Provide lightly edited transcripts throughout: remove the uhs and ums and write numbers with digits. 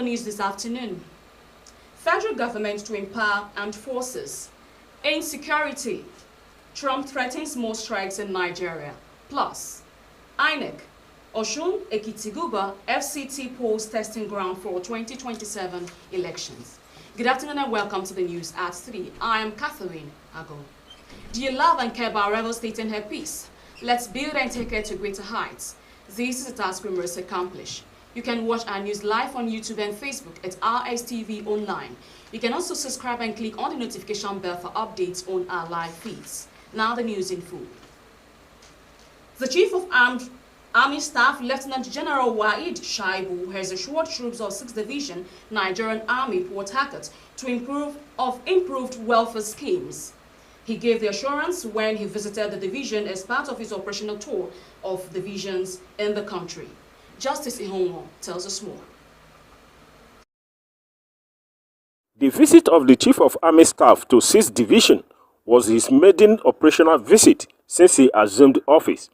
the news this afternoon. Federal government to empower armed forces. Insecurity. Trump threatens more strikes in Nigeria. Plus, INEC. Osun Ekitiguba FCT polls testing ground for 2027 elections. Good afternoon and welcome to the news at 3. I am Catherine Ago. Do you love and care about Rebel State and her peace? Let's build and take her to greater heights. This is a task we must accomplish. You can watch our news live on YouTube and Facebook at Rstv online. You can also subscribe and click on the notification bell for updates on our live feeds. Now the news in full. The Chief of Army Staff, Lieutenant General Waid Shaibu, has assured troops of 6th Division Nigerian Army Port Harcourt to improved welfare schemes. He gave the assurance when he visited the division as part of his operational tour of divisions in the country. Justice Ihonwo tells us more. The visit of the Chief of Army Staff to 6th Division was his maiden operational visit since he assumed office.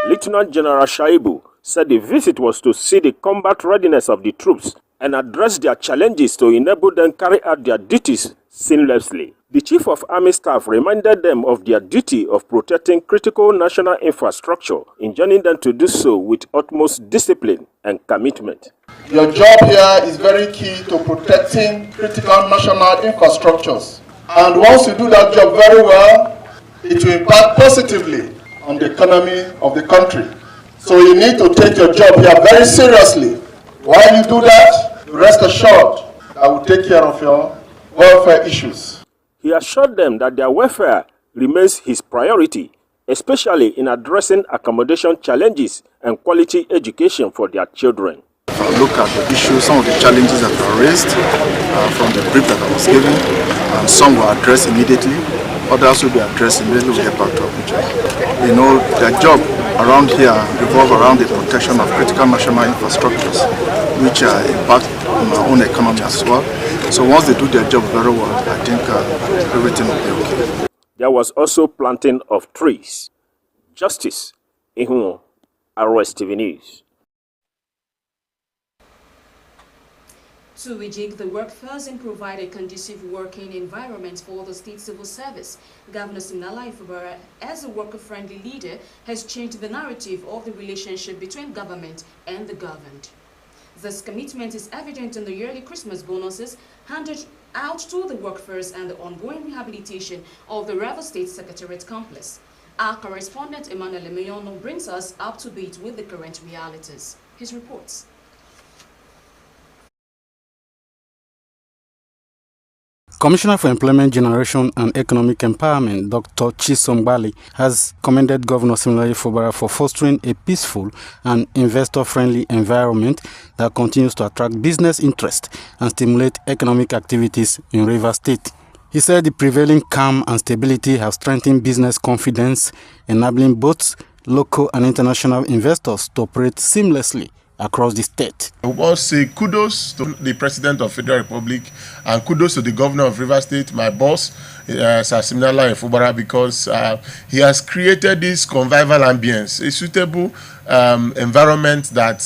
Lieutenant General Shaibu said the visit was to see the combat readiness of the troops and address their challenges to enable them carry out their duties seamlessly. The Chief of Army Staff reminded them of their duty of protecting critical national infrastructure, enjoining them to do so with utmost discipline and commitment. Your job here is very key to protecting critical national infrastructures. And once you do that job very well, it will impact positively on the economy of the country. So you need to take your job here very seriously. While you do that, rest assured I will take care of your welfare issues. He assured them that their welfare remains his priority, especially in addressing accommodation challenges and quality education for their children. Look at the issues, some of the challenges that were raised from the brief that I was given, and some were addressed immediately. Others will be addressed immediately we get back to Abuja. You know, their job around here revolve around the protection of critical national infrastructures, which impact on our own economy as well. So once they do their job very well, I think everything will be okay. There was also planting of trees. Justice Ihonwo, Rstv News. To rejig the workforce and provide a conducive working environment for the state civil service, Governor Siminalayi Fubara, as a worker-friendly leader, has changed the narrative of the relationship between government and the governed. This commitment is evident in the yearly Christmas bonuses handed out to the workforce and the ongoing rehabilitation of the Rivers State Secretariat complex. Our correspondent Emmanuel Emeyono brings us up to date with the current realities. His reports. Commissioner for Employment Generation and Economic Empowerment, Dr. Chisom Bali, has commended Governor Siminalayi Fubara for fostering a peaceful and investor-friendly environment that continues to attract business interest and stimulate economic activities in Rivers State. He said the prevailing calm and stability have strengthened business confidence, enabling both local and international investors to operate seamlessly across the state. I will say kudos to the President of Federal Republic and kudos to the Governor of Rivers State, my boss, Sir Siminalayi Fubara, because he has created this convivial ambience, a suitable environment that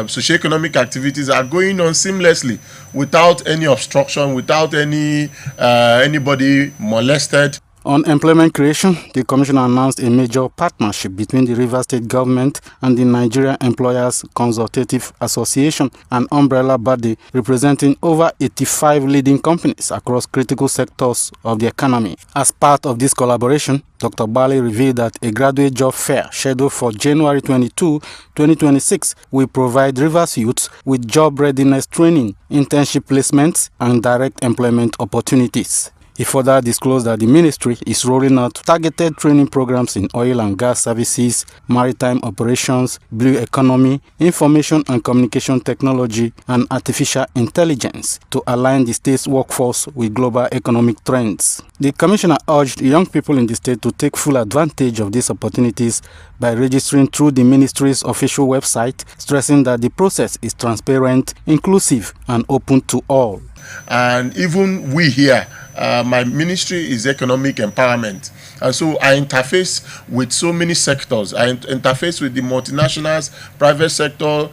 socio-economic activities are going on seamlessly without any obstruction, without anybody molested. On employment creation, the Commissioner announced a major partnership between the Rivers State government and the Nigeria Employers Consultative Association, an umbrella body representing over 85 leading companies across critical sectors of the economy. As part of this collaboration, Dr. Bali revealed that a graduate job fair scheduled for January 22, 2026 will provide Rivers youths with job readiness training, internship placements, and direct employment opportunities. He further disclosed that the ministry is rolling out targeted training programs in oil and gas services, maritime operations, blue economy, information and communication technology, and artificial intelligence to align the state's workforce with global economic trends. The commissioner urged young people in the state to take full advantage of these opportunities by registering through the ministry's official website, stressing that the process is transparent, inclusive, and open to all. And even we here, my ministry is economic empowerment. And so I interface with so many sectors. I interface with the multinationals, private sector,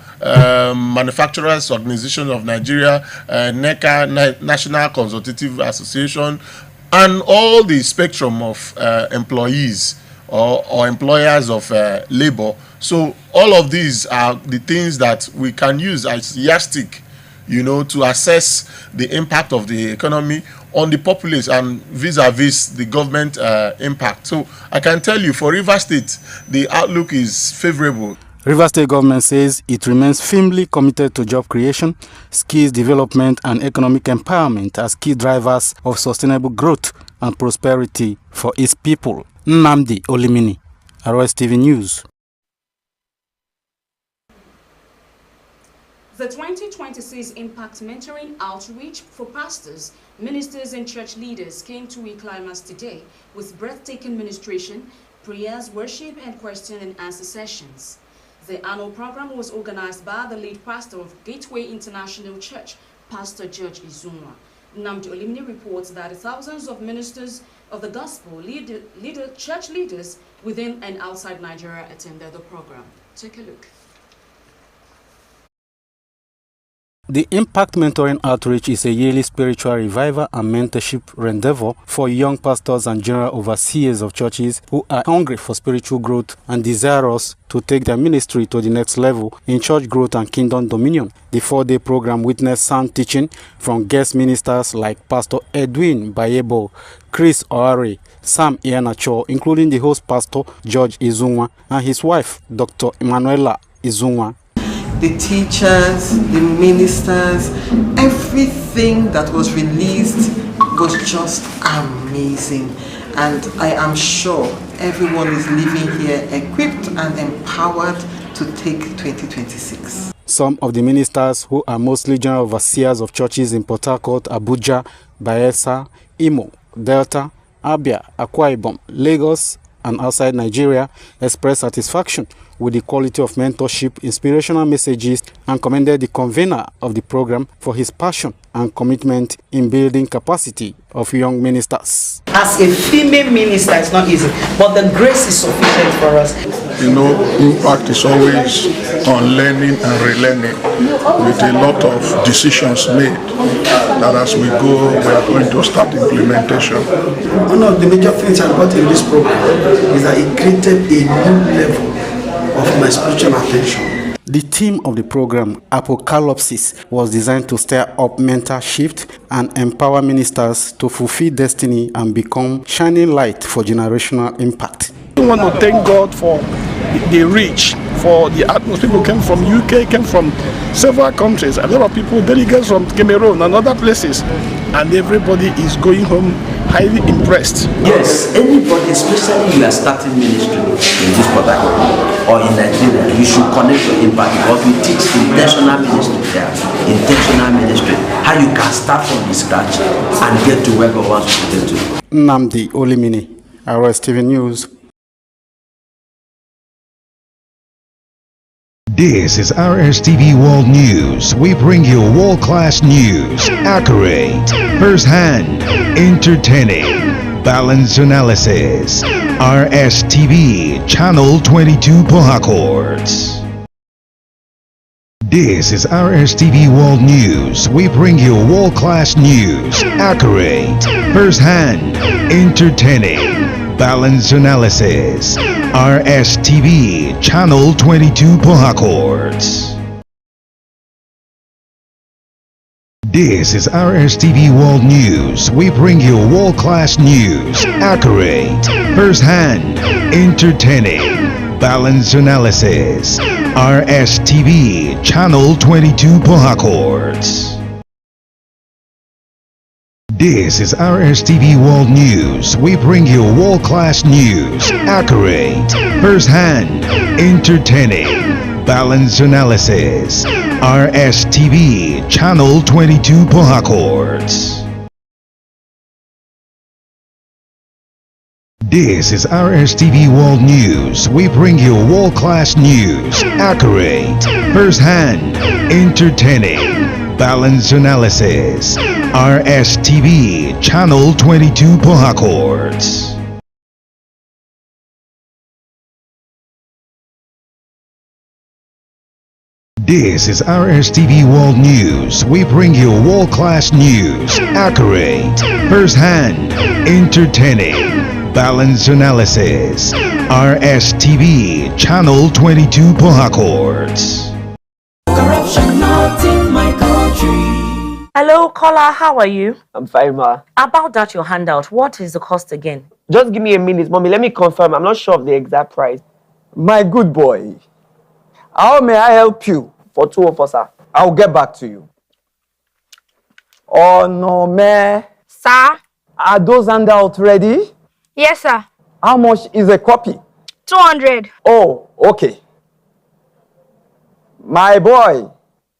manufacturers organization of Nigeria, NECA, National Consultative Association, and all the spectrum of employees or employers of labor. So all of these are the things that we can use as yardstick, to assess the impact of the economy on the populace and vis-a-vis the government impact. So I can tell you, for Rivers State, the outlook is favorable. Rivers State government says it remains firmly committed to job creation, skills development, and economic empowerment as key drivers of sustainable growth and prosperity for its people. Nnamdi Olimini, Rstv News. The 2026 Impact Mentoring Outreach for pastors, ministers, and church leaders came to a climax today with breathtaking ministration, prayers, worship, and question and answer sessions. The annual program was organized by the lead pastor of Gateway International Church, Pastor George Izunwa. Nnamdi Olimini reports that thousands of ministers of the gospel, church leaders within and outside Nigeria attended the program. Take a look. The Impact Mentoring Outreach is a yearly spiritual revival and mentorship endeavor for young pastors and general overseers of churches who are hungry for spiritual growth and desirous to take their ministry to the next level in church growth and kingdom dominion. The 4-day program witnessed sound teaching from guest ministers like Pastor Edwin Bayebo, Chris Oare, Sam Ianacho, including the host Pastor George Izunwa and his wife, Dr. Emanuela Izunwa. The teachers, the ministers, everything that was released was just amazing. And I am sure everyone is leaving here equipped and empowered to take 2026. Some of the ministers, who are mostly general overseers of churches in Port Harcourt, Abuja, Bayelsa, Imo, Delta, Abia, Akwa Ibom, Lagos, and outside Nigeria, expressed satisfaction with the quality of mentorship, inspirational messages, and commended the convener of the program for his passion and commitment in building capacity of young ministers. As a female minister, it's not easy, but the grace is sufficient for us. Impact is always on learning and relearning, with a lot of decisions made that as we go, we are going to start implementation. One of the major things I got in this program is that it created a new level of my spiritual attention. The theme of the program, Apocalypse, was designed to stir up mental shift and empower ministers to fulfill destiny and become shining light for generational impact. I want to thank God for the reach, for the atmosphere. People came from UK, came from several countries, a lot of people, delegates from Cameroon and other places, and everybody is going home highly impressed. Yes, anybody, especially you are starting ministry in this product or in Nigeria, you should connect to Impact, because we teach intentional ministry there, intentional ministry, how you can start from the scratch and get to where God wants you to get to. Nnamdi Olimini, Rstv News. This is Rstv World News. We bring you world-class news, accurate, first-hand, entertaining, balanced analysis. Rstv, Channel 22 Port Harcourt. This is Rstv World News. We bring you world-class news, accurate, first-hand, entertaining, balanced analysis. Rstv, Channel 22 Port Harcourt. This is Rstv World News. We bring you world-class news, accurate, first-hand, entertaining, balanced analysis. Rstv, Channel 22 Port Harcourt. This is Rstv World News. We bring you world-class news, accurate, first-hand, entertaining, balanced analysis. Rstv, Channel 22 Port Harcourt. This is Rstv World News. We bring you world-class news, accurate, first-hand, entertaining, balanced analysis. Rstv, Channel 22 Port Harcourt. This is Rstv World News. We bring you world-class news, accurate, first-hand, entertaining, balanced analysis. Rstv, Channel 22 Port Harcourt. Corruption not in my country. Hello, caller. How are you? I'm fine, ma. About that, your handout, what is the cost again? Just give me a minute, mommy. Let me confirm. I'm not sure of the exact price. My good boy, how may I help you? For 2 of us, sir. I'll get back to you. Oh, no, man. Sir? Are those handouts ready? Yes, sir. How much is a copy? 200. Oh, okay. My boy.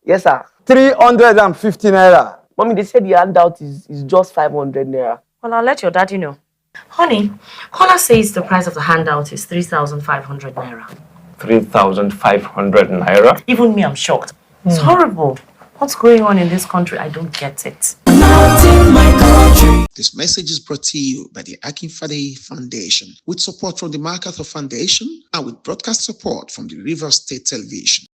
Yes, sir. 350 naira. Mommy, they said the handout is just 500 naira. Well, I'll let your daddy know. Honey, caller says the price of the handout is 3,500 naira. 3,500 naira? Even me, I'm shocked. It's horrible. What's going on in this country? I don't get it. This message is brought to you by the Akinfade Foundation, with support from the MacArthur Foundation and with broadcast support from the Rivers State Television.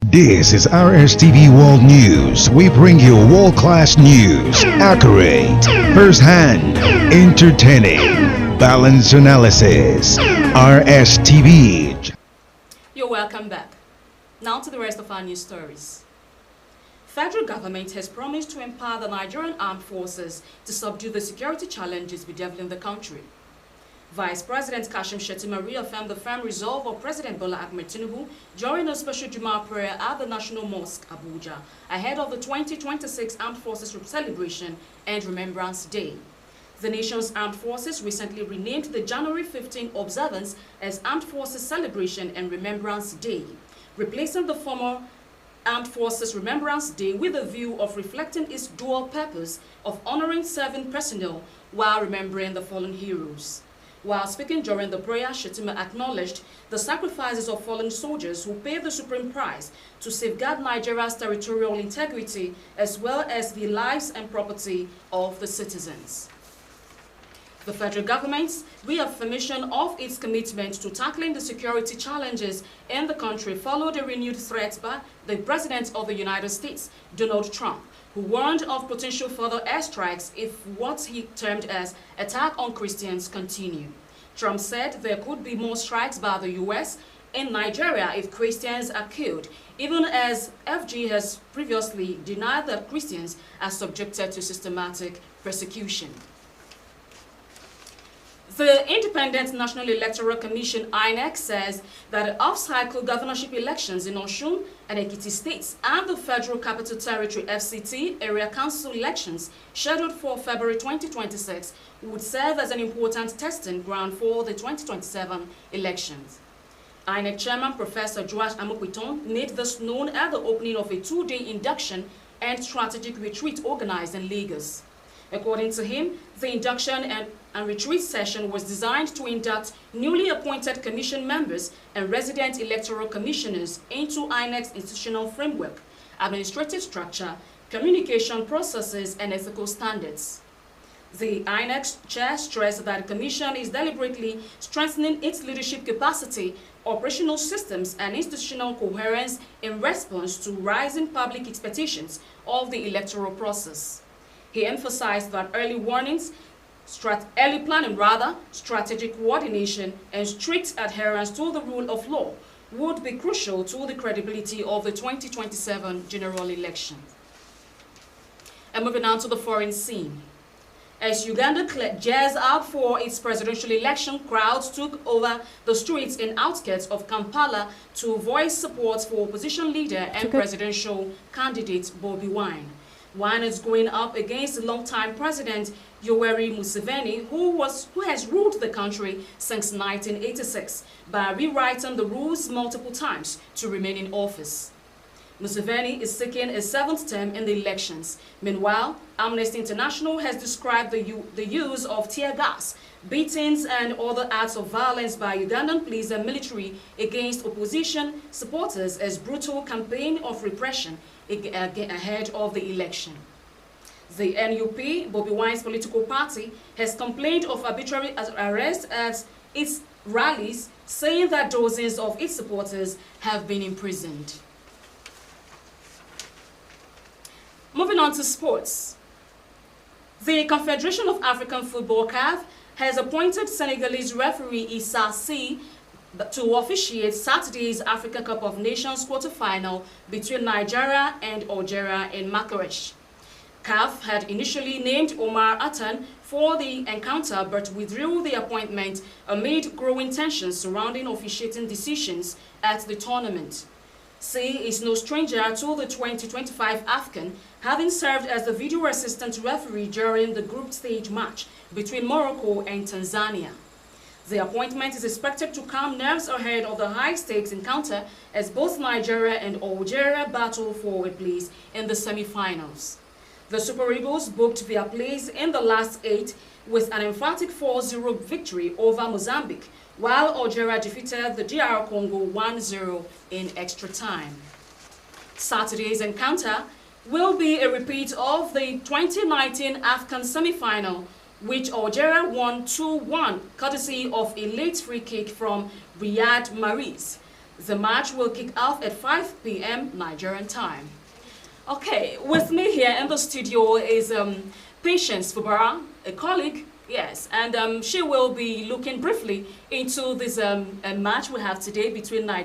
This is Rstv World News. We bring you world-class news, accurate, first-hand, entertaining, balanced analysis. Rstv. You're welcome back. Now to the rest of our news stories. Federal government has promised to empower the Nigerian armed forces to subdue the security challenges bedeviling the country. Vice President Kashim Shettima reaffirmed the firm resolve of President Bola Ahmed Tinubu during a special Juma prayer at the National Mosque, Abuja, ahead of the 2026 Armed Forces Celebration and Remembrance Day. The nation's armed forces recently renamed the January 15 observance as Armed Forces Celebration and Remembrance Day, replacing the former Armed Forces Remembrance Day with a view of reflecting its dual purpose of honoring serving personnel while remembering the fallen heroes. While speaking during the prayer, Shettima acknowledged the sacrifices of fallen soldiers who paid the supreme price to safeguard Nigeria's territorial integrity as well as the lives and property of the citizens. The federal government's reaffirmation of its commitment to tackling the security challenges in the country followed a renewed threat by the President of the United States, Donald Trump, who warned of potential further airstrikes if what he termed as attack on Christians continue. Trump said there could be more strikes by the U.S. in Nigeria if Christians are killed, even as FG has previously denied that Christians are subjected to systematic persecution. The Independent National Electoral Commission, INEC, says that off-cycle governorship elections in Osun and Ekiti states and the Federal Capital Territory FCT area council elections scheduled for February 2026 would serve as an important testing ground for the 2027 elections. INEC Chairman Professor Joash Amokwiton made this known at the opening of a two-day induction and strategic retreat organized in Lagos. According to him, the induction and retreat session was designed to induct newly appointed commission members and resident electoral commissioners into INEC's institutional framework, administrative structure, communication processes, and ethical standards. The INEC chair stressed that the commission is deliberately strengthening its leadership capacity, operational systems, and institutional coherence in response to rising public expectations of the electoral process. He emphasized that early warnings, early planning, strategic coordination, and strict adherence to the rule of law would be crucial to the credibility of the 2027 general election. And moving on to the foreign scene. As Uganda gears up for its presidential election, crowds took over the streets and outskirts of Kampala to voice support for opposition leader and presidential candidate Bobi Wine. One is going up against longtime President Yoweri Museveni, who has ruled the country since 1986 by rewriting the rules multiple times to remain in office. Museveni is seeking a 7th term in the elections. Meanwhile, Amnesty International has described the use of tear gas, beatings and other acts of violence by Ugandan police and military against opposition supporters as brutal campaign of repression ahead of the election. The NUP, Bobi Wine's political party, has complained of arbitrary arrests at its rallies, saying that dozens of its supporters have been imprisoned. Moving on to sports. The Confederation of African Football (CAF) has appointed Senegalese referee Issa Sy to officiate Saturday's Africa Cup of Nations quarter-final between Nigeria and Algeria in Marrakech. CAF had initially named Omar Atan for the encounter but withdrew the appointment amid growing tensions surrounding officiating decisions at the tournament. Sy is no stranger to the 2025 AFCON, having served as the video assistant referee during the group stage match between Morocco and Tanzania. The appointment is expected to calm nerves ahead of the high-stakes encounter as both Nigeria and Algeria battle for a place in the semi-finals. The Super Eagles booked their place in the last 8 with an emphatic 4-0 victory over Mozambique, while Algeria defeated the DR Congo 1-0 in extra time. Saturday's encounter will be a repeat of the 2019 AFCON semi-final, which Algeria won 2-1, courtesy of a late free kick from Riyad Mahrez. The match will kick off at 5 p.m. Nigerian time. Okay, with me here in the studio is Patience Fubara, a colleague, yes, and she will be looking briefly into this match we have today between Nigeria